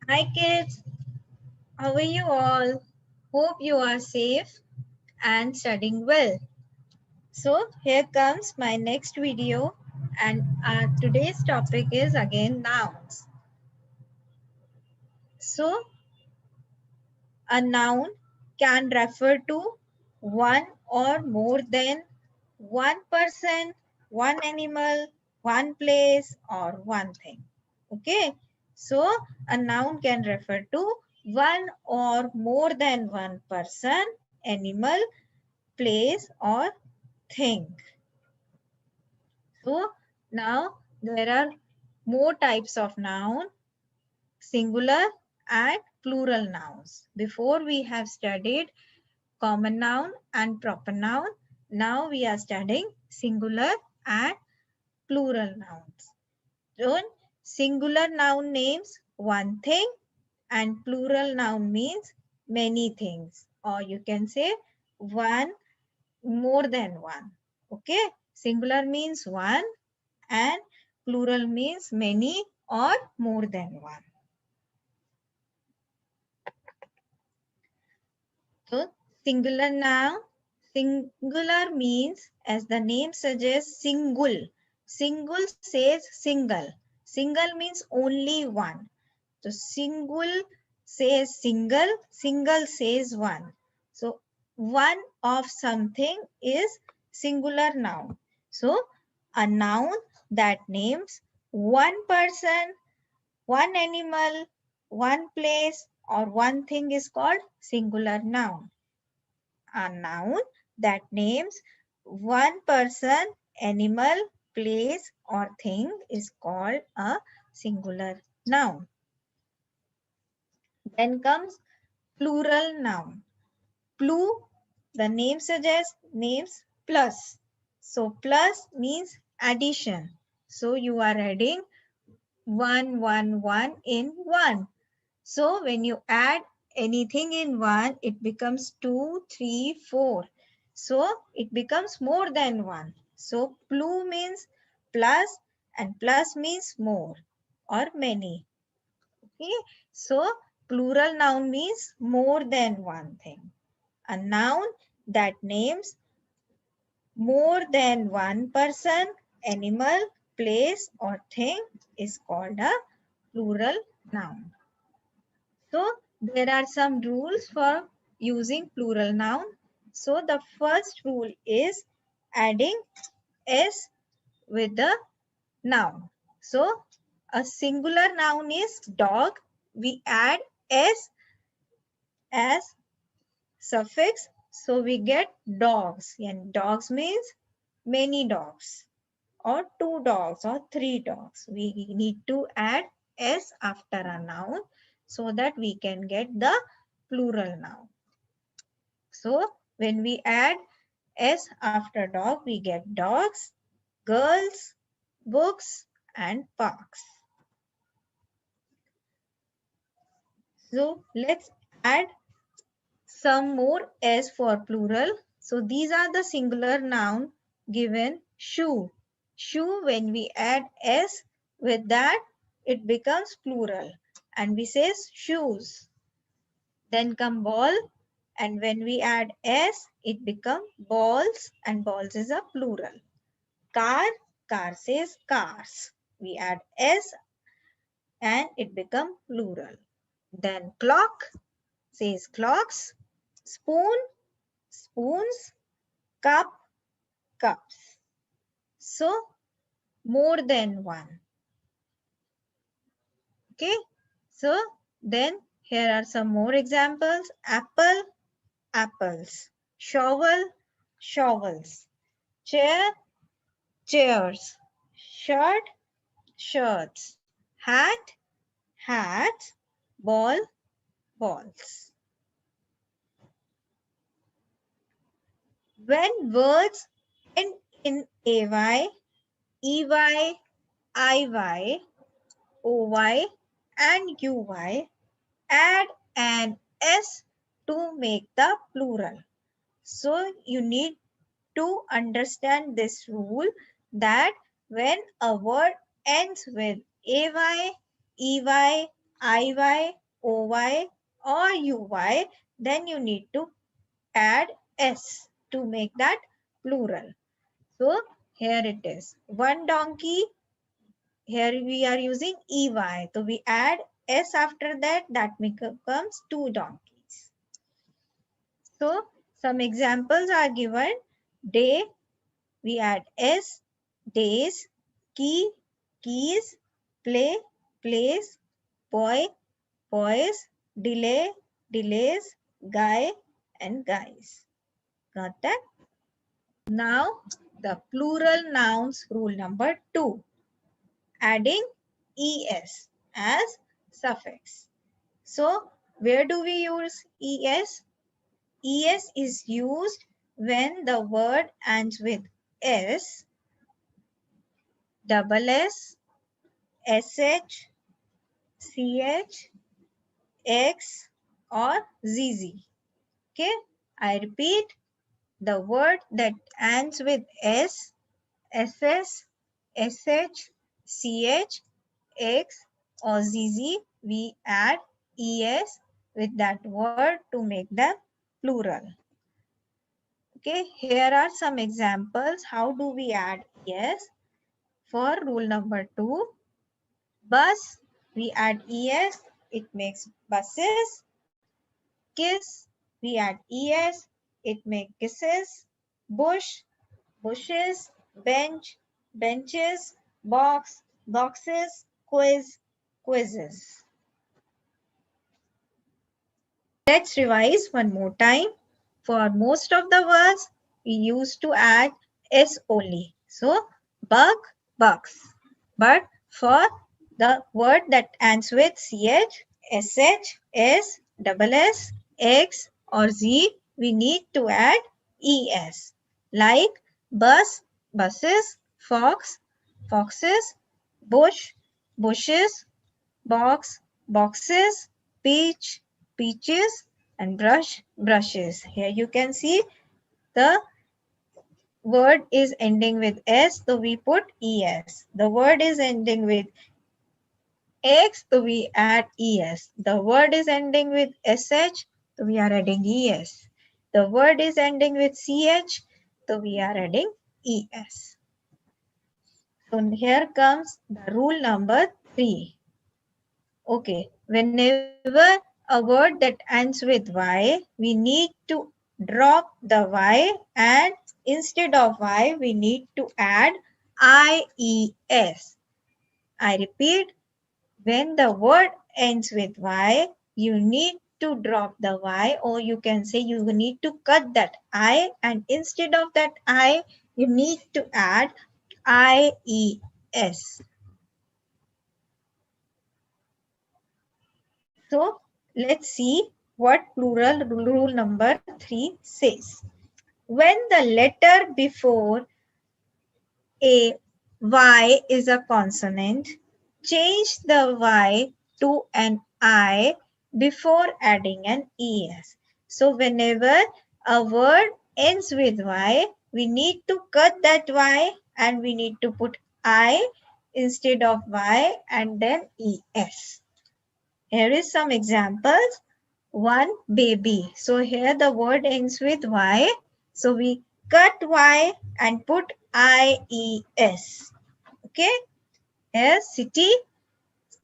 Hi kids, how are you all? Hope you are safe and studying well. So here comes my next video and today's topic is again nouns. So a noun can refer to one or more than one person, one animal, one place or one thing. Okay, so a noun can refer to one or more than one person, animal, place or thing. So now there are more types of noun, singular and plural nouns. Before we have studied common noun and proper noun. Now we are studying singular and plural nouns. So singular noun names one thing and plural noun means many things, or you can say one, more than one. Okay, singular means one and plural means many or more than one. So singular noun, singular means, as the name suggests, single. Single says single. Single means only one. So single says single, single says one. So one of something is singular noun. So a noun that names one person, one animal, one place or one thing is called singular noun. A noun that names one person, animal, place or thing is called a singular noun. Then comes plural noun. Plu, the name suggests, names plus. So plus means addition. So you are adding one in one. So when you add anything in one, it becomes 2, 3, 4. So it becomes more than one. So plu means plus and plus means more or many. Okay. So plural noun means more than one thing. A noun that names more than one person, animal, place or thing is called a plural noun. So there are some rules for using plural noun. So the first rule is adding s with the noun. So a singular noun is dog. We add s as suffix. So we get dogs. And dogs means many dogs or two dogs or three dogs. We need to add s after a noun so that we can get the plural noun. So when we add s after dog, we get dogs, girls, books, and parks. So let's add some more s for plural. So these are the singular noun given shoe. Shoe, when we add s with that, it becomes plural and we say shoes. Then come ball, and when we add s, it becomes balls and balls is a plural. Car, car says cars. We add s and it becomes plural. Then clock says clocks. Spoon, spoons. Cup, cups. So more than one. Okay. So then here are some more examples. Apple, apples. Shovel, shovels. Chair, chairs. Shirt, shirts. Hat, hats. Ball, balls. When words end in ay, ey, iy, oy, and uy, add an s to make the plural. So you need to understand this rule that when a word ends with ay, ey, IY, OY or UY, then you need to add S to make that plural. So here it is. One donkey. Here we are using EY. So we add S after that. That becomes two donkeys. So some examples are given. Day, we add S, days, key, keys, play, plays, boy, boys, delay, delays, guy, and guys. Got that? Now the plural nouns rule number 2. Adding es as suffix. So where do we use es? Es is used when the word ends with s, double s, sh, ch, x or zz. Okay, I repeat, the word that ends with s, ss, sh, ch, x or zz, we add es with that word to make them plural. Okay, here are some examples. How do we add es? For rule number 2, bus, we add es, it makes buses. Kiss, we add es, it makes kisses. Bush, bushes. Bench, benches. Box, boxes. Quiz, quizzes. Let's revise one more time. For most of the words, we used to add s only. So, buck, bucks. But for the word that ends with ch, sh, s, double s, x or z, we need to add es. Like bus, buses, fox, foxes, bush, bushes, box, boxes, peach, peaches, and brush, brushes. Here you can see the word is ending with s, so we put es. The word is ending with x, so we add es. The word is ending with sh, so we are adding es. The word is ending with ch, so we are adding es. So here comes the rule number 3. Okay, whenever a word that ends with y, we need to drop the y, and instead of y, we need to add ies. I repeat, when the word ends with y, you need to drop the y, or you can say you need to cut that I, and instead of that I, you need to add ies. So let's see what plural rule number 3 says. When the letter before a y is a consonant, change the y to an I before adding an es. So whenever a word ends with y, we need to cut that y and we need to put I instead of y and then es. Here is some examples. One, baby. So here the word ends with y. So we cut y and put ies. Okay. Here city.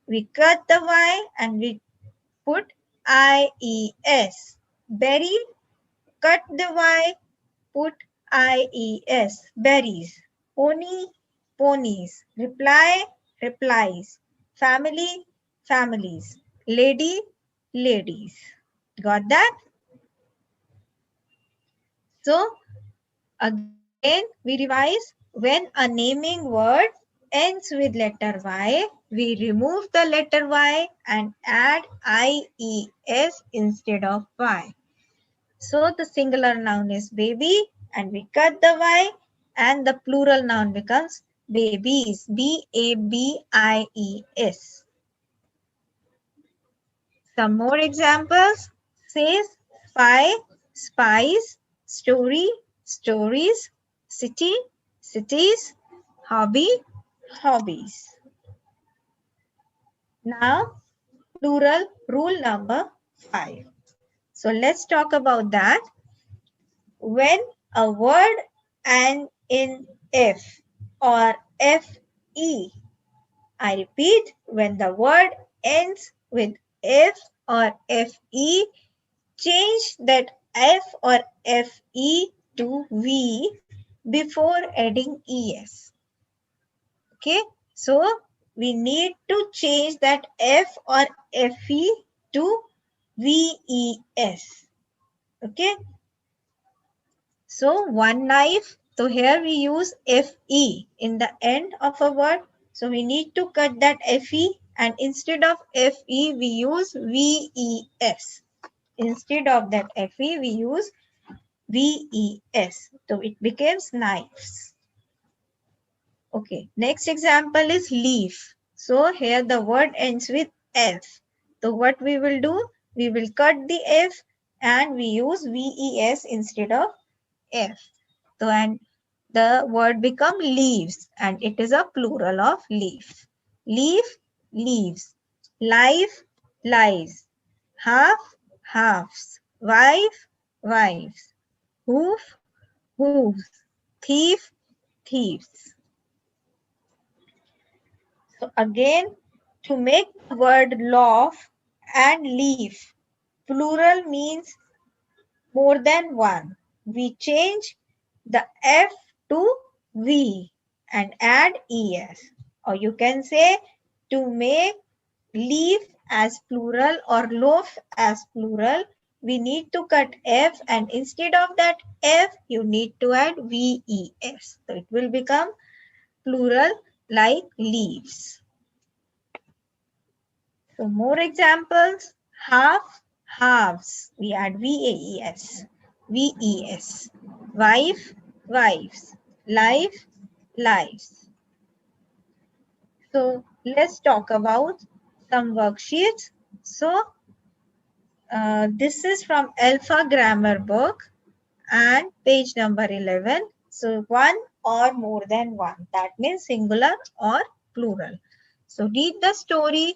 We cut the y and we put ies. Berry. Cut the y. Put ies. Berries. Pony. Ponies. Reply. Replies. Family. Families. Lady. Ladies. Got that? So again we revise. When a naming word ends with letter Y, we remove the letter Y and add IES instead of Y. So the singular noun is baby and we cut the Y and the plural noun becomes babies. BABIES. Some more examples. Says spy, spies, story, stories, city, cities, hobby, hobbies. Now Plural rule number 5. So let's talk about that. When a word ends in F or FE, I repeat, when the word ends with F or FE, change that F or FE to V before adding ES. Okay, so we need to change that F or FE to VES. Okay, so one knife. So here we use FE in the end of a word. So we need to cut that FE, and instead of FE we use VES. Instead of that FE we use VES. So it becomes knives. Okay, next example is leaf. So here the word ends with F. So what we will do? We will cut the F and we use VES instead of F. So and the word become leaves, and it is a plural of leaf. Leaf, leaves. Life, lives. Half, halves. Wife, wives. Hoof, hooves. Thief, thieves. So again, to make the word loaf and leaf, plural means more than one. We change the F to V and add ES. Or you can say to make leaf as plural or loaf as plural, we need to cut F, and instead of that F, you need to add VES. So it will become plural like leaves. So more examples. Half, halves. We add VAES. VES. Wife, wives. Life, lives. So let's talk about some worksheets. So this is from Alpha Grammar book and page number 11. So one or more than one. That means singular or plural. So read the story.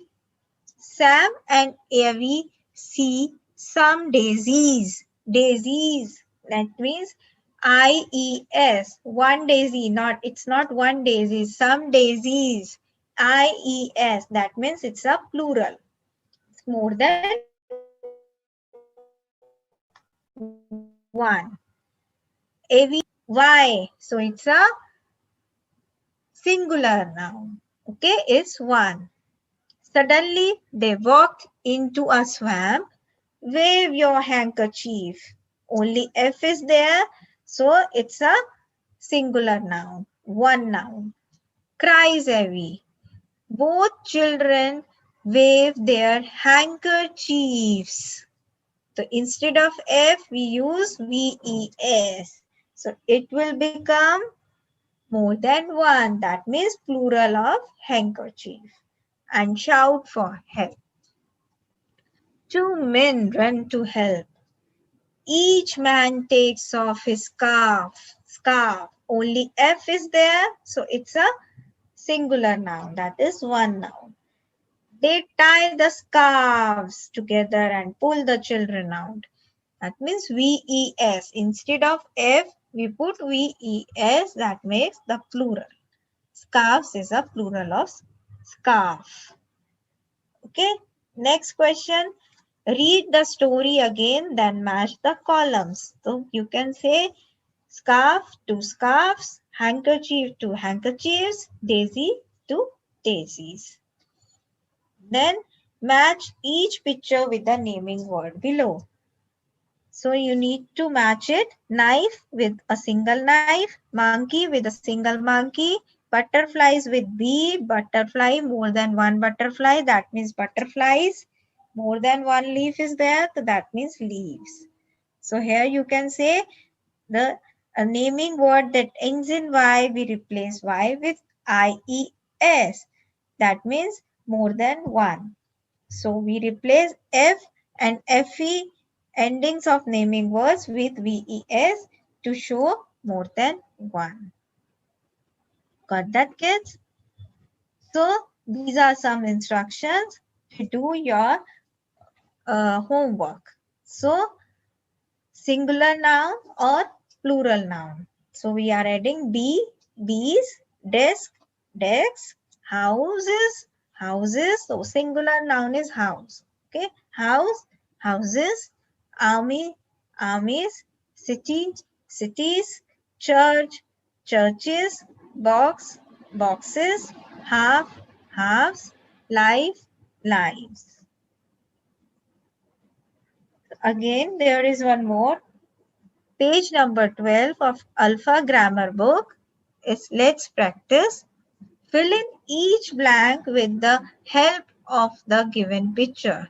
Sam and Evie see some daisies. Daisies. That means IES. One daisy. It's not one daisy. Some daisies. IES. That means it's a plural. It's more than one. Why? So it's a singular noun. Okay, it's one. Suddenly they walked into a swamp. Wave your handkerchief. Only F is there, so it's a singular noun, one noun. Cries Evie. Both children wave their handkerchiefs. So instead of F, we use VES. So it will become more than one. That means plural of handkerchief. And shout for help. Two men run to help. Each man takes off his scarf. Only F is there, so it's a singular noun. That is one noun. They tie the scarves together and pull the children out. That means VES. Instead of F, we put VES. That makes the plural. Scarves is a plural of scarf. Okay, next question. Read the story again, then match the columns. So you can say scarf to scarves, handkerchief to handkerchiefs, daisy to daisies. Then match each picture with the naming word below. So you need to match it. Knife with a single knife, monkey with a single monkey, butterflies with B, butterfly, more than one butterfly, that means butterflies. More than one leaf is there, so that means leaves. So here you can say the naming word that ends in Y, we replace Y with IES. That means more than one. So we replace F and FE endings of naming words with VES to show more than one. Got that, kids? So these are some instructions to do your homework. So singular noun or plural noun. So we are adding bees, desk, desks, houses, houses. So singular noun is house. Okay, house, houses, army, armies, city, cities, church, churches, box, boxes, half, halves, life, lives. Again, there is one more. Page number 12 of Alpha Grammar book is let's practice. Fill in each blank with the help of the given picture.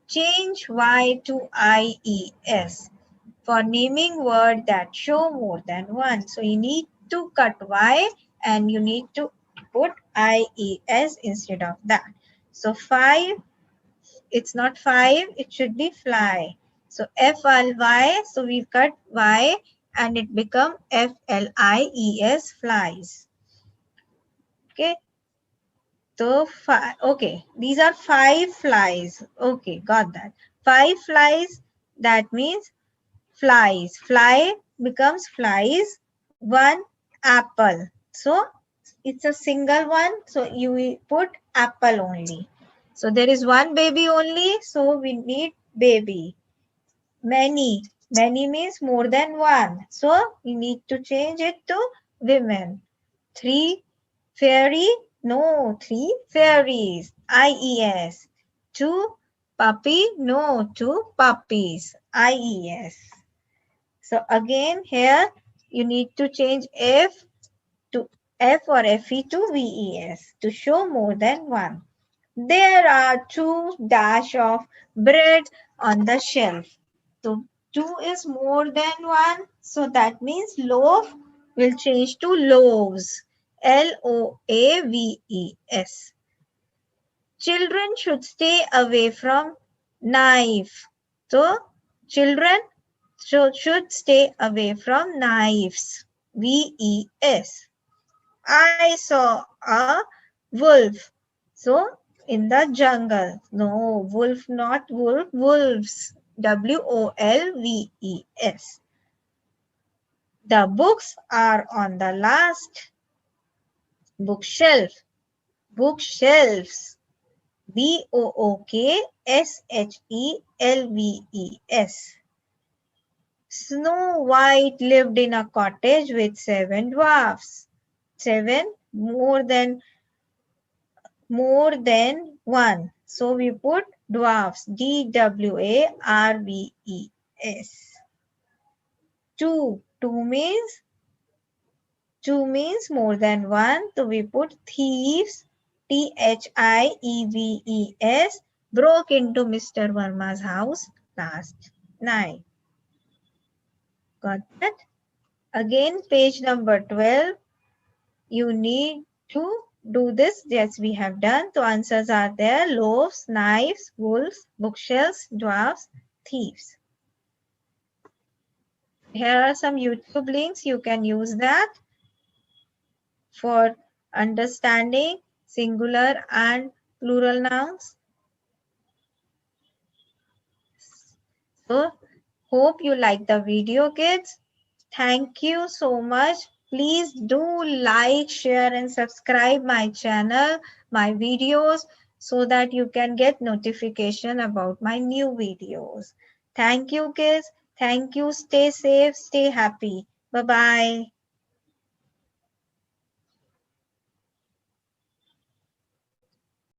Change Y to IES for naming word that show more than one. So you need to cut Y and you need to put IES instead of that. So 5, it's not 5, it should be fly. So FLY, so we cut Y and it become FLIES, flies. Okay, so okay, these are 5 flies. Okay, got that. 5 flies, that means flies. Fly becomes flies. 1 apple. So it's a single one, so you put apple only. So there is one baby only, so we need baby. Many. Many means more than one. So we need to change it to women. 3 fairy. No, 3 fairies. IES. 2 puppy. No, 2 puppies. IES. So again here you need to change F to F or FE to VES to show more than one. There are 2 dash of bread on the shelf. So 2 is more than 1. So that means loaf will change to loaves. LOAVES. Children should stay away from knife. So children should stay away from knives. VES. I saw a wolf. So in the jungle. No, wolf, not wolf, wolves. WOLVES. The books are on the last bookshelf. Bookshelves. BOOKSHELVES. Snow White lived in a cottage with 7 dwarfs. 7 more than 1. So we put dwarfs. DWARVES. 2. 2 means more than 1. So we put thieves. THIEVES. Broke into Mr. Verma's house last night. Got that? Again, page number 12. You need to do this. Yes, we have done. So answers are there. Loaves, knives, wolves, bookshelves, dwarfs, thieves. Here are some YouTube links. You can use that for understanding singular and plural nouns. So hope you like the video, kids. Thank you so much. Please do like, share and subscribe my channel, my videos, so that you can get notification about my new videos. Thank you, kids. Thank you. Stay safe. Stay happy. Bye-bye.